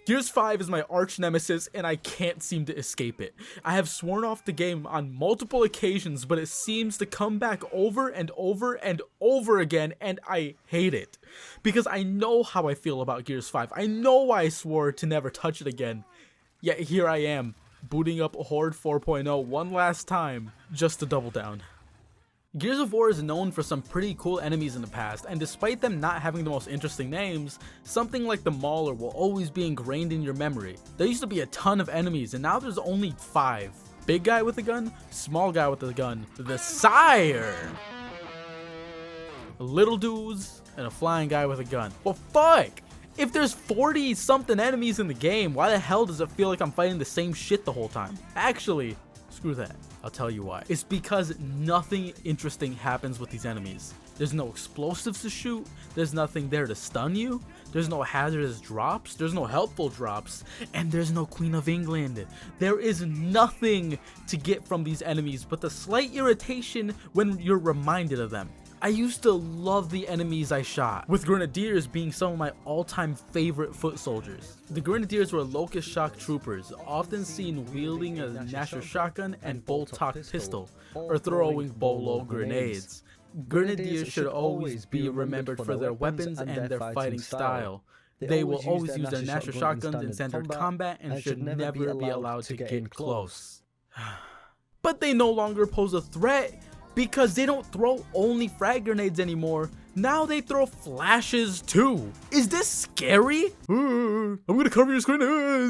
Gears 5 is my arch nemesis and I can't seem to escape it. I have sworn off the game on multiple occasions, but it seems to come back over and over and over again, and I hate it. Because I know how I feel about Gears 5. I know why I swore to never touch it again. Yet here I am, booting up Horde 4.0 one last time, just to double down. Gears of War is known for some pretty cool enemies in the past, and despite them not having the most interesting names, something like the Mauler will always be ingrained in your memory. There used to be a ton of enemies, and now there's only 5. Big guy with a gun, small guy with a gun, the Sire, little dudes, and a flying guy with a gun. Well, fuck! If there's 40 something enemies in the game, why the hell does it feel like I'm fighting the same shit the whole time? Actually, screw that. I'll tell you why. It's because nothing interesting happens with these enemies. There's no explosives to shoot, there's nothing there to stun you, there's no hazardous drops, there's no helpful drops, and there's no Queen of England. There is nothing to get from these enemies but the slight irritation when you're reminded of them. I used to love the enemies I shot, with Grenadiers being some of my all-time favorite foot soldiers. The Grenadiers were Locust Shock Troopers, often seen wielding a Nasher shotgun and bolt-tock pistol, or throwing bolo grenades. Grenadiers should always be remembered for their weapons and their fighting style. They will always use their Nasher shotguns in standard combat and should never be allowed to get close. But they no longer pose a threat, because they don't throw only frag grenades anymore. Now they throw flashes too. Is this scary? I'm gonna cover your screen.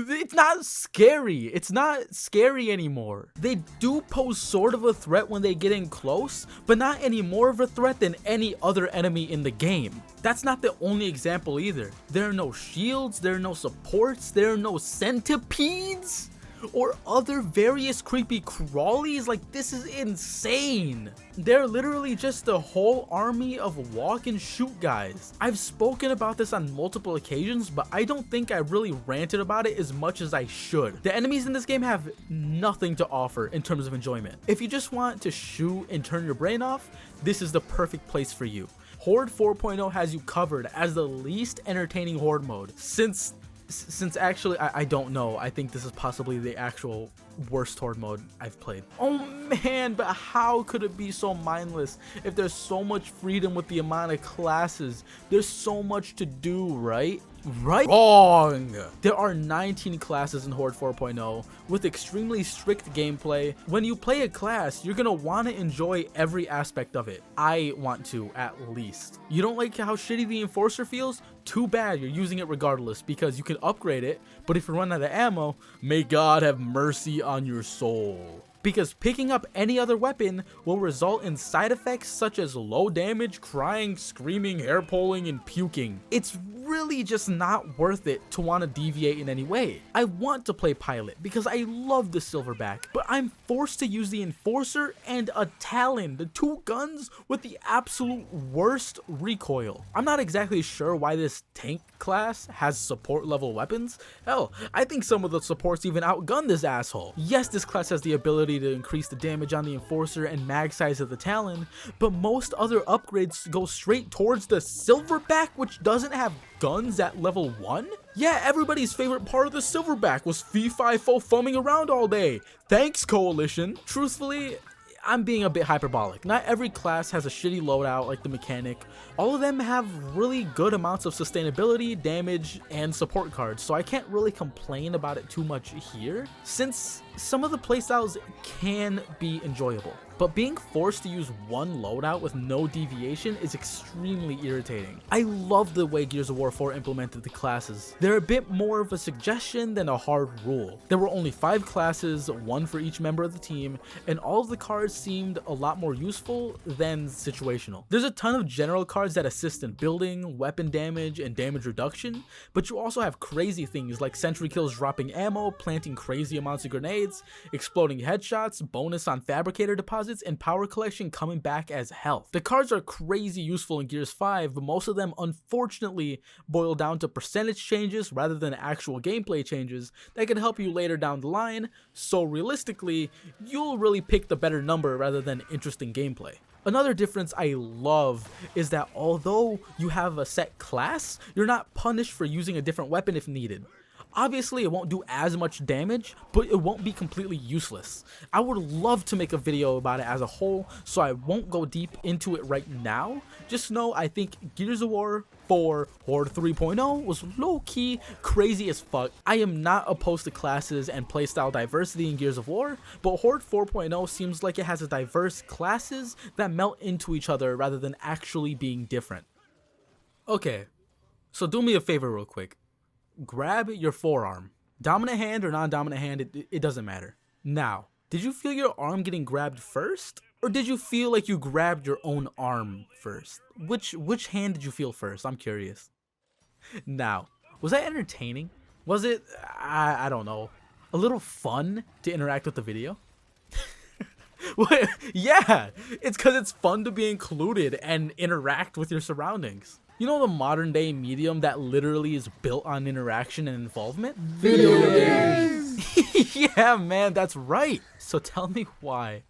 It's not scary. It's not scary anymore. They do pose sort of a threat when they get in close, but not any more of a threat than any other enemy in the game. That's not the only example either. There are no shields, there are no supports, there are no centipedes or other various creepy crawlies. Like, this is insane. They're literally just a whole army of walk and shoot guys. I've spoken about this on multiple occasions, but I don't think I really ranted about it as much as I should. The enemies in this game have nothing to offer in terms of enjoyment. If you just want to shoot and turn your brain off, this is the perfect place for you. Horde 4.0 has you covered as the least entertaining Horde mode since actually, I don't know. I think this is possibly the actual worst Horde mode I've played. Oh man, but how could it be so mindless if there's so much freedom with the amount of classes? There's so much to do, right? Wrong! There are 19 classes in Horde 4.0 with extremely strict gameplay. When you play a class, you're gonna want to enjoy every aspect of it. I want to, at least. You don't like how shitty the Enforcer feels? Too bad, you're using it regardless, because you can upgrade it, but if you run out of ammo, may God have mercy on your soul. Because picking up any other weapon will result in side effects such as low damage, crying, screaming, hair pulling, and puking. It's really just not worth it to want to deviate in any way. I want to play Pilot because I love the Silverback, but I'm forced to use the Enforcer and a Talon, the two guns with the absolute worst recoil. I'm not exactly sure why this tank class has support level weapons. Hell, I think some of the supports even outgun this asshole. Yes, this class has the ability to increase the damage on the Enforcer and mag size of the Talon, but most other upgrades go straight towards the Silverback, which doesn't have guns at level 1? Yeah, everybody's favorite part of the Silverback was fee-fi-fo foaming around all day. Thanks, Coalition. Truthfully, I'm being a bit hyperbolic. Not every class has a shitty loadout like the Mechanic. All of them have really good amounts of sustainability, damage, and support cards, so I can't really complain about it too much here, since some of the playstyles can be enjoyable. But being forced to use one loadout with no deviation is extremely irritating. I love the way Gears of War 4 implemented the classes. They're a bit more of a suggestion than a hard rule. There were only 5 classes, 1 for each member of the team, and all of the cards seemed a lot more useful than situational. There's a ton of general cards that assist in building, weapon damage, and damage reduction, but you also have crazy things like sentry kills dropping ammo, planting crazy amounts of grenades, exploding headshots, bonus on fabricator deposits, and power collection coming back as health. The cards are crazy useful in Gears 5, but most of them unfortunately boil down to percentage changes rather than actual gameplay changes that can help you later down the line, so realistically, you'll really pick the better number rather than interesting gameplay. Another difference I love is that although you have a set class, you're not punished for using a different weapon if needed. Obviously, it won't do as much damage, but it won't be completely useless. I would love to make a video about it as a whole, so I won't go deep into it right now. Just know I think Gears of War 4 Horde 3.0 was low-key crazy as fuck. I am not opposed to classes and playstyle diversity in Gears of War, but Horde 4.0 seems like it has a diverse classes that melt into each other rather than actually being different. Okay, so do me a favor real quick. Grab your forearm. Dominant hand or non-dominant hand, it doesn't matter. Now, did you feel your arm getting grabbed first? Or did you feel like you grabbed your own arm first? Which hand did you feel first? I'm curious. Now, was that entertaining? Was it, I don't know, a little fun to interact with the video? Yeah, it's because it's fun to be included and interact with your surroundings. You know the modern day medium that literally is built on interaction and involvement? Video games! Yeah, man, that's right. So tell me why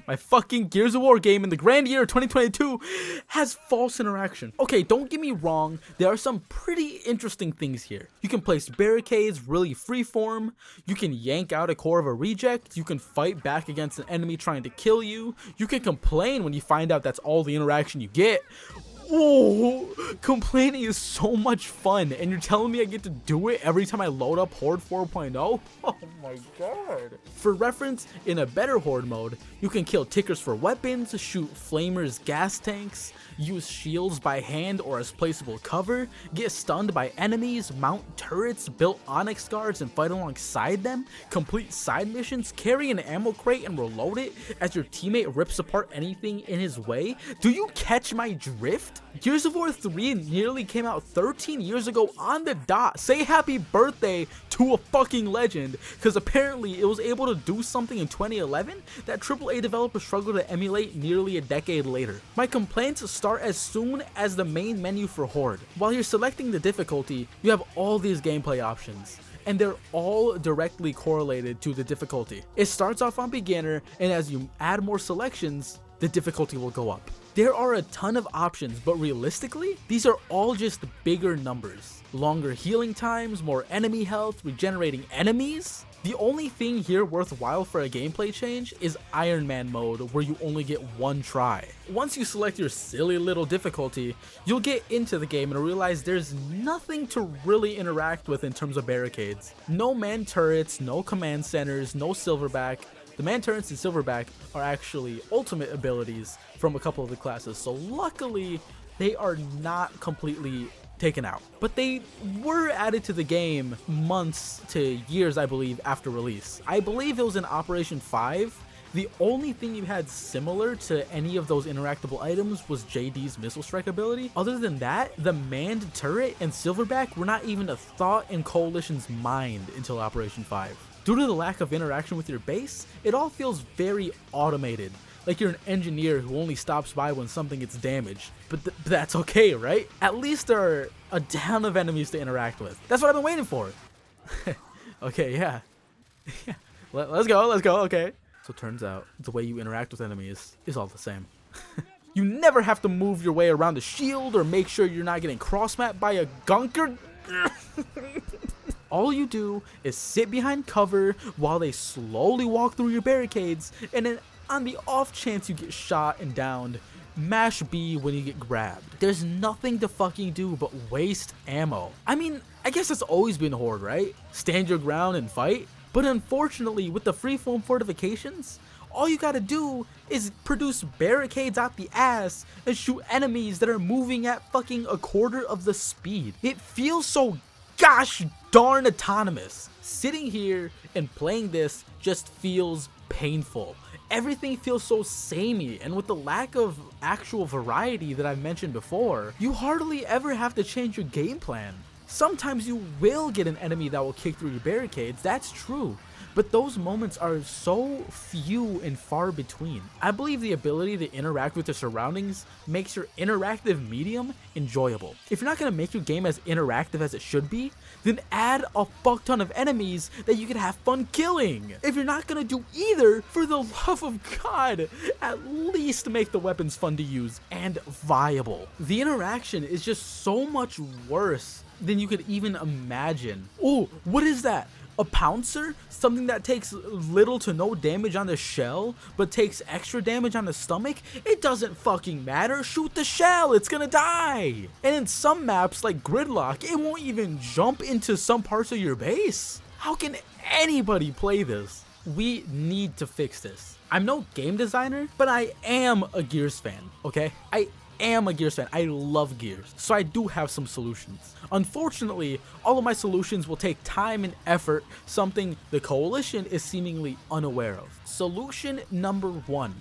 my fucking Gears of War game in the grand year of 2022 has false interaction. Okay, don't get me wrong, there are some pretty interesting things here. You can place barricades really freeform, you can yank out a core of a reject, you can fight back against an enemy trying to kill you, you can complain when you find out that's all the interaction you get. Oh, complaining is so much fun, and you're telling me I get to do it every time I load up Horde 4.0? Oh my god. For reference, in a better Horde mode, you can kill tickers for weapons, shoot flamers gas tanks, use shields by hand or as placeable cover, get stunned by enemies, mount turrets, build onyx guards and fight alongside them, complete side missions, carry an ammo crate and reload it as your teammate rips apart anything in his way. Do you catch my drift? Gears of War 3 nearly came out 13 years ago on the dot. Say happy birthday to a fucking legend, because apparently it was able to do something in 2011 that AAA developers struggled to emulate nearly a decade later. My complaints start as soon as the main menu for Horde. While you're selecting the difficulty, you have all these gameplay options, and they're all directly correlated to the difficulty. It starts off on beginner, and as you add more selections, the difficulty will go up. There are a ton of options, but realistically, these are all just bigger numbers. Longer healing times, more enemy health, regenerating enemies. The only thing here worthwhile for a gameplay change is Iron Man mode, where you only get one try. Once you select your silly little difficulty, you'll get into the game and realize there's nothing to really interact with in terms of barricades. No man turrets, no command centers, no silverback. The man turrets and silverback are actually ultimate abilities from a couple of the classes, so luckily they are not completely taken out. But they were added to the game months to years, I believe, after release. I believe it was in Operation 5. The only thing you had similar to any of those interactable items was JD's missile strike ability. Other than that, the manned turret and silverback were not even a thought in Coalition's mind until Operation 5. Due to the lack of interaction with your base, it all feels very automated, like you're an engineer who only stops by when something gets damaged. But that's okay, right? At least there are a ton of enemies to interact with. That's what I've been waiting for. Okay, yeah. Let's go, okay. So it turns out the way you interact with enemies is all the same. You never have to move your way around the shield or make sure you're not getting cross-mapped by a gunker. All you do is sit behind cover while they slowly walk through your barricades, and then on the off chance you get shot and downed, mash B when you get grabbed. There's nothing to fucking do but waste ammo. I mean, I guess that's always been Horde, right? Stand your ground and fight. But unfortunately, with the freeform fortifications, all you gotta do is produce barricades out the ass and shoot enemies that are moving at fucking a quarter of the speed. It feels so gosh darn autonomous. Sitting here and playing this just feels painful. Everything feels so samey, and with the lack of actual variety that I've mentioned before, you hardly ever have to change your game plan. Sometimes you will get an enemy that will kick through your barricades, that's true, but those moments are so few and far between. I believe the ability to interact with the surroundings makes your interactive medium enjoyable. If you're not going to make your game as interactive as it should be, then add a fuck ton of enemies that you can have fun killing. If you're not going to do either, for the love of God, at least make the weapons fun to use and viable. The interaction is just so much worse than you could even imagine. Oh, what is that? A pouncer? Something that takes little to no damage on the shell, but takes extra damage on the stomach? It doesn't fucking matter. Shoot the shell, it's gonna die. And in some maps like Gridlock, it won't even jump into some parts of your base. How can anybody play this? We need to fix this. I'm no game designer, but I am a Gears fan, okay? I am a Gears fan. I love Gears, so I do have some solutions. Unfortunately, all of my solutions will take time and effort, something the Coalition is seemingly unaware of. Solution number 1.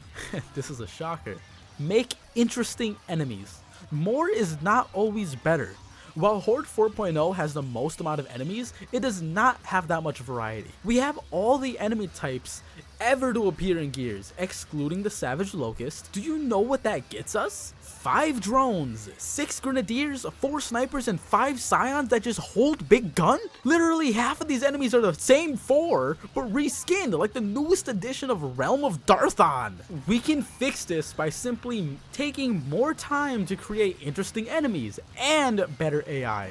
This is a shocker. Make interesting enemies. More is not always better. While Horde 4.0 has the most amount of enemies, it does not have that much variety. We have all the enemy types ever to appear in Gears, excluding the Savage Locust. Do you know what that gets us? 5 drones, 6 grenadiers, 4 snipers, and 5 scions that just hold big gun? Literally half of these enemies are the same 4, but reskinned like the newest edition of Realm of Darthon. We can fix this by simply taking more time to create interesting enemies and better AI.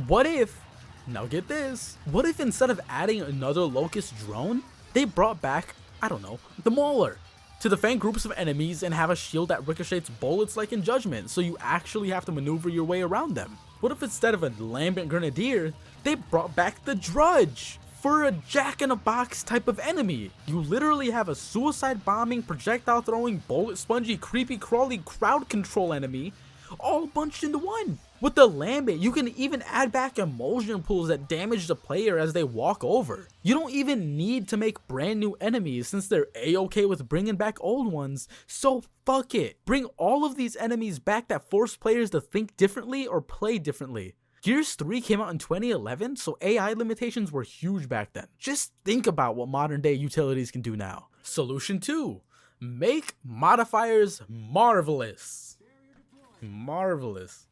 What if, now get this, what if instead of adding another Locust drone, they brought back, I don't know, the Mauler? To defend groups of enemies and have a shield that ricochets bullets like in Judgment, so you actually have to maneuver your way around them. What if instead of a Lambent Grenadier, they brought back the Drudge for a jack-in-a-box type of enemy? You literally have a suicide bombing, projectile throwing, bullet spongy, creepy crawly crowd control enemy all bunched into one. With the Lambent, you can even add back emulsion pools that damage the player as they walk over. You don't even need to make brand new enemies since they're a-okay with bringing back old ones, so fuck it. Bring all of these enemies back that force players to think differently or play differently. Gears 3 came out in 2011, so AI limitations were huge back then. Just think about what modern day utilities can do now. Solution 2. Make modifiers marvelous. Marvelous.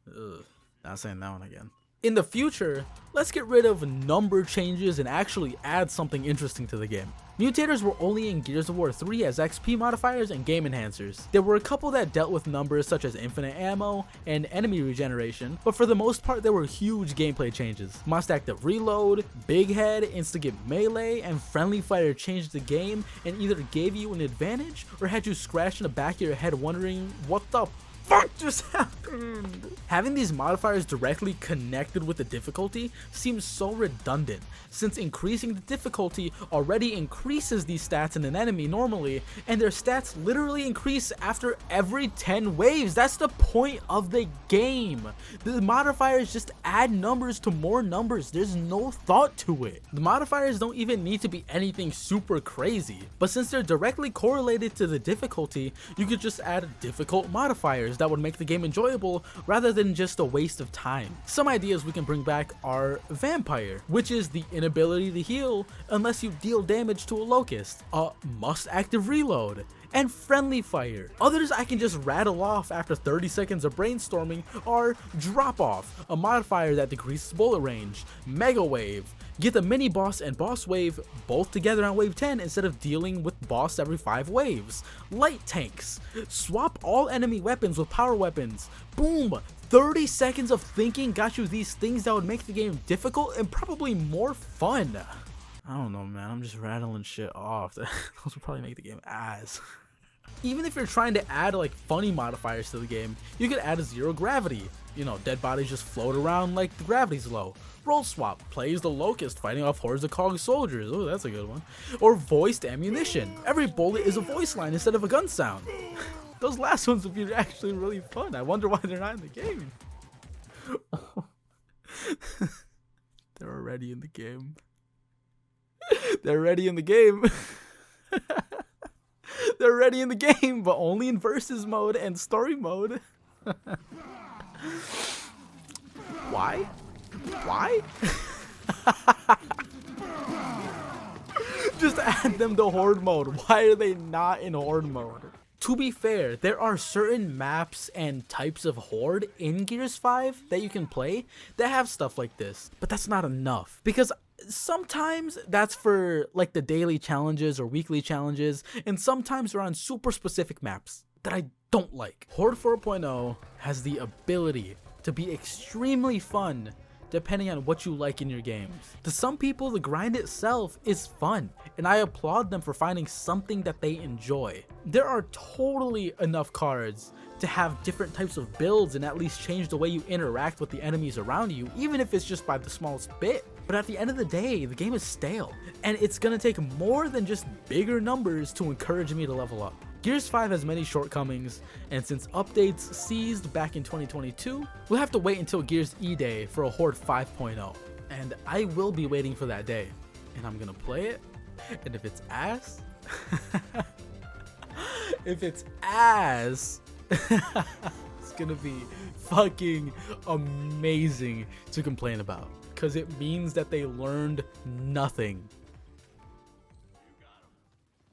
Ugh, not saying that one again. In the future, let's get rid of number changes and actually add something interesting to the game. Mutators were only in Gears of War 3 as XP modifiers and game enhancers. There were a couple that dealt with numbers such as infinite ammo and enemy regeneration, but for the most part there were huge gameplay changes. Must active reload, big head, instigate melee, and friendly fire changed the game and either gave you an advantage or had you scratch in the back of your head wondering what the fuck just happened? Having these modifiers directly connected with the difficulty seems so redundant, since increasing the difficulty already increases these stats in an enemy normally, and their stats literally increase after every 10 waves. That's the point of the game. The modifiers just add numbers to more numbers. There's no thought to it. The modifiers don't even need to be anything super crazy, but since they're directly correlated to the difficulty, you could just add difficult modifiers that would make the game enjoyable rather than just a waste of time. Some ideas we can bring back are Vampire, which is the inability to heal unless you deal damage to a Locust, must active reload, and friendly fire. Others I can just rattle off after 30 seconds of brainstorming are Drop Off, a modifier that decreases bullet range, Mega Wave, get the mini boss and boss wave both together on wave 10 instead of dealing with boss every 5 waves. Light tanks, swap all enemy weapons with power weapons. Boom! 30 seconds of thinking got you these things that would make the game difficult and probably more fun. I don't know, man, I'm just rattling shit off. Those would probably make the game ass. Even if you're trying to add like funny modifiers to the game, you could add a zero gravity. You know, dead bodies just float around like the gravity's low. Roll swap, plays the Locust fighting off hordes of Cog soldiers. Oh, that's a good one. Or voiced ammunition. Every bullet is a voice line instead of a gun sound. Those last ones would be actually really fun. I wonder why they're not in the game. They're already in the game. They're already in the game. They're already in the game, but only in versus mode and story mode. Why? Why? Just add them to Horde mode. Why are they not in Horde mode? To be fair, there are certain maps and types of Horde in Gears 5 that you can play that have stuff like this, but that's not enough, because sometimes that's for like the daily challenges or weekly challenges, and sometimes they're on super specific maps that I don't like. Horde 4.0 has the ability to be extremely fun depending on what you like in your games. To some people, the grind itself is fun, and I applaud them for finding something that they enjoy. There are totally enough cards to have different types of builds and at least change the way you interact with the enemies around you, even if it's just by the smallest bit. But at the end of the day, the game is stale, and it's gonna take more than just bigger numbers to encourage me to level up. Gears 5 has many shortcomings, and since updates ceased back in 2022, we'll have to wait until Gears E-Day for a Horde 5.0. And I will be waiting for that day, and I'm gonna play it, and if it's ass, it's gonna be fucking amazing to complain about, because it means that they learned nothing.